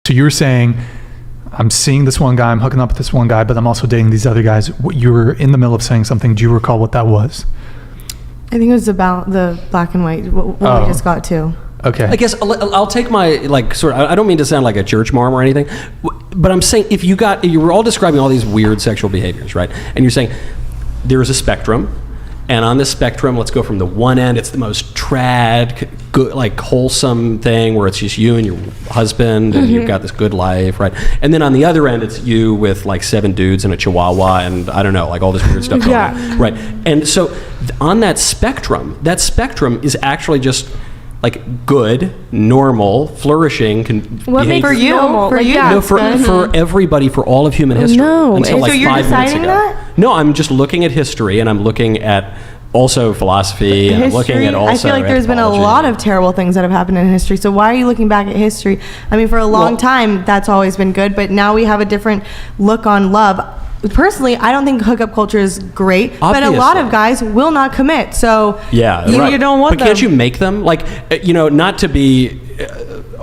So you're saying, I'm seeing this one guy, I'm hooking up with this one guy, but I'm also dating these other guys. You were in the middle of saying something. Do you recall what that was? I think it was about the black and white, what we just got to. Okay. I guess I'll take my, I don't mean to sound like a church marm or anything, but I'm saying if you were all describing all these weird sexual behaviors, right? And you're saying there's a spectrum. And on this spectrum, let's go from the one end, it's the most trad, good, like wholesome thing where it's just you and your husband and you've got this good life, right? And then on the other end, it's you with like 7 dudes and a chihuahua and I don't know, like all this weird stuff going on, right? And so on that spectrum is actually just like good, normal, flourishing what makes for you? Normal? For you? No, for everybody, for all of human history. No. Until like so you're 5 minutes ago. That? No, I'm just looking at history and I'm looking at also philosophy and I'm looking at also I feel like there's been a lot of terrible things that have happened in history. So why are you looking back at history? I mean, for a long time, that's always been good, but now we have a different look on love. Personally, I don't think hookup culture is great, but a lot of guys will not commit. So you don't want them. But can't you make them? Like, not to be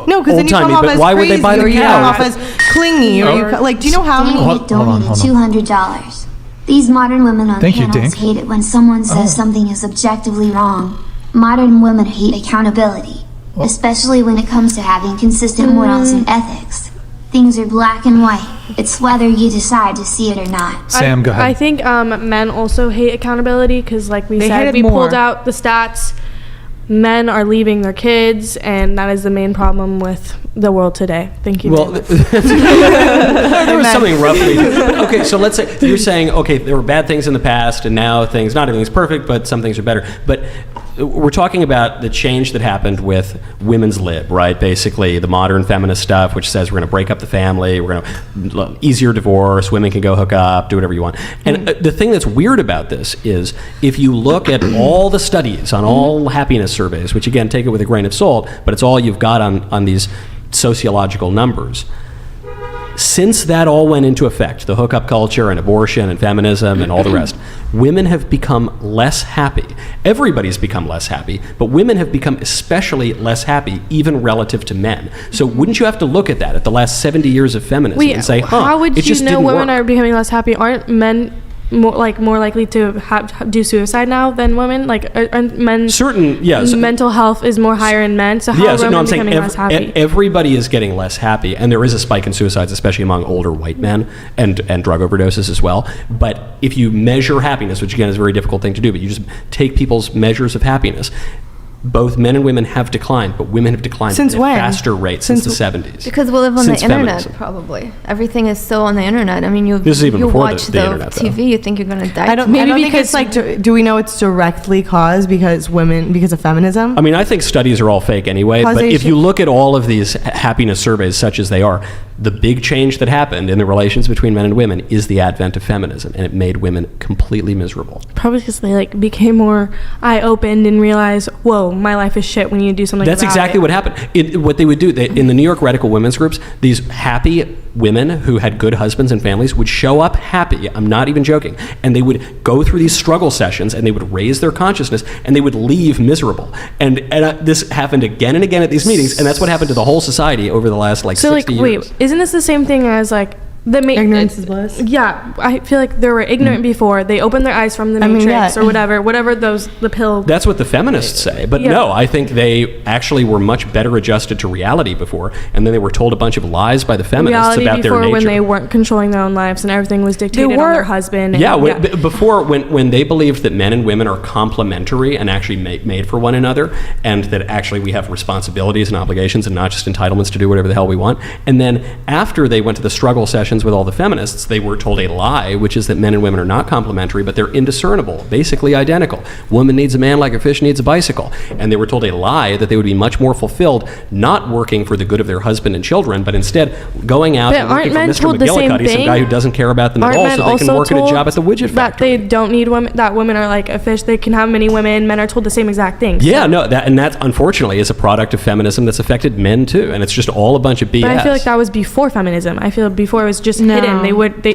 no, because then you come off as why crazy, would they buy the or you come off as clingy, or do you know how many? Donated $200. These modern women on panels hate it when someone says something is objectively wrong. Modern women hate accountability, especially when it comes to having consistent morals and ethics. Things are black and white. It's whether you decide to see it or not. Sam, go ahead. I think men also hate accountability because, like we said, we pulled out the stats. Men are leaving their kids, and that is the main problem with the world today. Thank you. Well, there was something roughly. Okay, so let's say you're saying, okay, there were bad things in the past, and now not everything's perfect, but some things are better. But we're talking about the change that happened with women's lib, right? Basically, the modern feminist stuff, which says we're going to break up the family, we're going to easier divorce, women can go hook up, do whatever you want. And the thing that's weird about this is if you look at all the studies on all happiness surveys, which again, take it with a grain of salt, but it's all you've got on these sociological numbers. Since that all went into effect, the hookup culture and abortion and feminism and all the rest, women have become less happy. Everybody's become less happy, but women have become especially less happy, even relative to men. So wouldn't you have to look at that, at the last 70 years of feminism and say, how would it just you know didn't women work. are becoming less happy? Aren't men more likely to do suicide now than women? Like, aren't men mental health is more higher in men, so how are women becoming less happy? Everybody is getting less happy, and there is a spike in suicides, especially among older white men, and drug overdoses as well. But if you measure happiness, which again is a very difficult thing to do, but you just take people's measures of happiness, both men and women have declined, but women have declined at a faster rate since the 70s. Because we live on the internet, feminism. Probably. Everything is so on the internet. I mean, this is even you before watch the internet, TV, though. you think you're going to die. I don't think it's like, do we know it's directly caused because of feminism? I mean, I think studies are all fake anyway, but if you look at all of these happiness surveys, such as they are, the big change that happened in the relations between men and women is the advent of feminism, and it made women completely miserable. Probably because they became more eye-opened and realized, whoa, my life is shit when you do something That's exactly what happened. What they would do, in the New York Radical Women's Groups, these happy women who had good husbands and families would show up happy, I'm not even joking, and they would go through these struggle sessions and they would raise their consciousness and they would leave miserable. And this happened again and again at these meetings, and that's what happened to the whole society over the last 60 years. Wait, isn't this the same thing as ignorance is bliss? Yeah, I feel like they were ignorant before. They opened their eyes from the Matrix or whatever the pill. That's what the feminists say. But no, I think they actually were much better adjusted to reality before, and then they were told a bunch of lies by the feminists about their nature. When they weren't controlling their own lives and everything was dictated on their husband. Before when they believed that men and women are complementary and actually made for one another, and that actually we have responsibilities and obligations and not just entitlements to do whatever the hell we want. And then after they went to the struggle session with all the feminists, they were told a lie, which is that men and women are not complementary, but they're indiscernible, basically identical. Woman needs a man like a fish needs a bicycle. And they were told a lie that they would be much more fulfilled, not working for the good of their husband and children, but instead going out and working for Mr. McGillicuddy, some guy who doesn't care about them at all, so they can work at a job at the widget factory. That they don't need women, that women are like a fish, they can have many women, men are told the same exact thing. Yeah, no, that unfortunately is a product of feminism that's affected men too, and it's just all a bunch of BS. But I feel like that was before feminism. I feel before it was just hidden.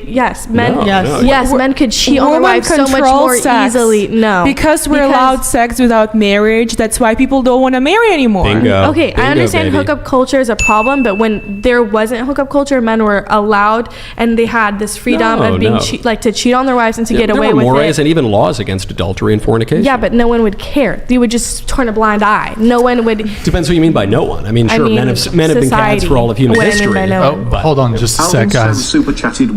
Yes, men. No, no. Yes, men could cheat on their wives so much more easily. No, because we're allowed sex without marriage. That's why people don't want to marry anymore. Bingo. Okay, Bingo, I understand baby. hookup culture is a problem, but when there wasn't hookup culture, men were allowed and they had this freedom of being to cheat on their wives and to get away with it. There were mores and even laws against adultery and fornication. Yeah, but no one would care. They would just turn a blind eye. No one would. Depends what you mean by no one. I mean, sure, men have been cats for all of human history. Hold on just a sec, guys. Super chatted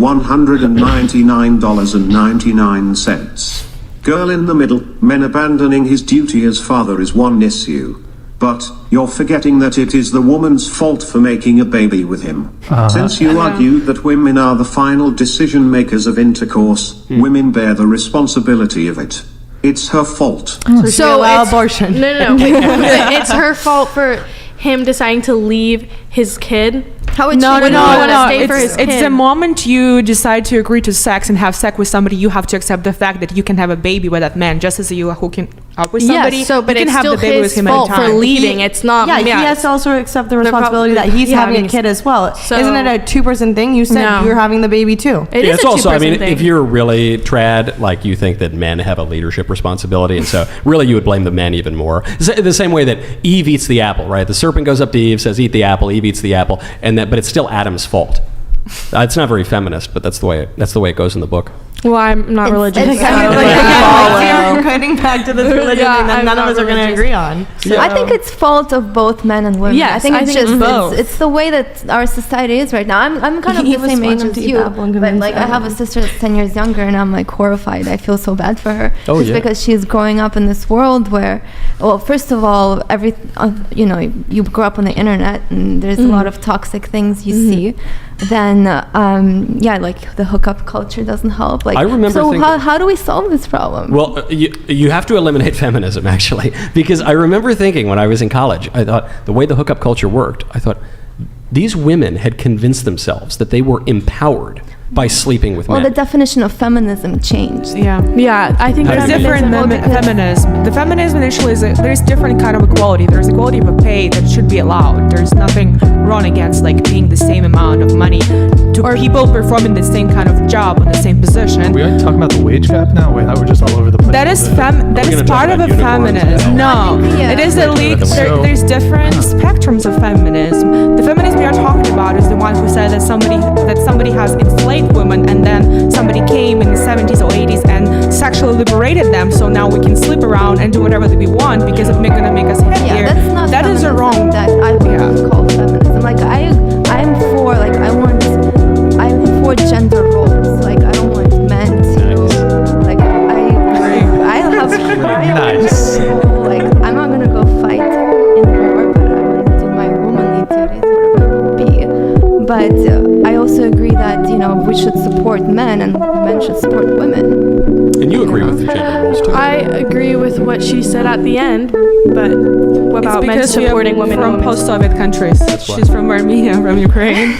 $199.99. Girl in the middle, men abandoning his duty as father is one issue. But you're forgetting that it is the woman's fault for making a baby with him. Since you argued that women are the final decision makers of intercourse, women bear the responsibility of it. It's her fault. So it's abortion. No. It's her fault for him deciding to leave his kid. How would No. For his It's kid. the moment you decide to agree to sex and have sex with somebody, you have to accept the fact that you can have a baby with that man, just as you hooking up with somebody. Yes, but you can it's have still the baby his with him fault for anytime. leaving. It's not. Yeah, he has to also accept the responsibility that he's having a kid as well. So- Isn't it a two-person thing? You said No. you're having the baby too. It is It's a also, I two-person mean, thing. if you're really trad, like you think that men have a leadership responsibility, and so really you would blame the men even more. The same way that Eve eats the apple, right? The serpent goes up to Eve, says, "Eat the apple." Eve eats the apple, but it's still Adam's fault. It's not very feminist, but that's the way it goes in the book. Well, I'm not religious. it's- We're cutting back to this religion Yeah, thing that I'm none of not us are going to religious. agree on. I think it's fault of both men and women. Yes, I think it's it's both. It's the way that our society is right now. I'm kind of He the was same age wanting as to eat you, the apple and but convince like I have a everyone. sister that's 10 years younger, and I'm like horrified. I feel so bad for her. Oh, Just yeah. because she's growing up in this world where, well, first of all, you grow up on the internet and there's a lot of toxic things you see. Then, like the hookup culture doesn't help. Like, I remember so thinking- how do we solve this problem? Well, you have to eliminate feminism, actually, because I remember thinking when I was in college, I thought the way the hookup culture worked, I thought these women had convinced themselves that they were empowered by sleeping with Well, men. the definition of feminism changed. Yeah. Yeah, I think There's feminism different will be- feminism. The feminism initially there's different kind of equality. There's equality of a pay that should be allowed. There's nothing wrong against like paying the same amount of money to people performing the same kind of job on the same position. We are talking about the wage gap now. Wait, we're just all over the place. That is gonna part talk of a about unicorns feminism. now. No, Yeah. it is a league. So- There's different spectrums of feminism. The feminism we are talking about is the one who said that somebody has enslaved women and then somebody came in the 70s or 80s and sexually liberated them. So now we can sleep around and do whatever that we want because it's gonna make us happier. Yeah, that's not That is a feminism wrong. that I would call feminism. Like I'm for gender roles. Like I don't want men to like I have Nice. like I'm not gonna go fight in war, but I want to do my womanly duties, whatever it be. But I also agree that we should support men and men should support women. And you agree with the gender roles, too. I agree with what she said at the end, but what about men supporting women from and women? post-Soviet countries? She's from Armenia, from Ukraine.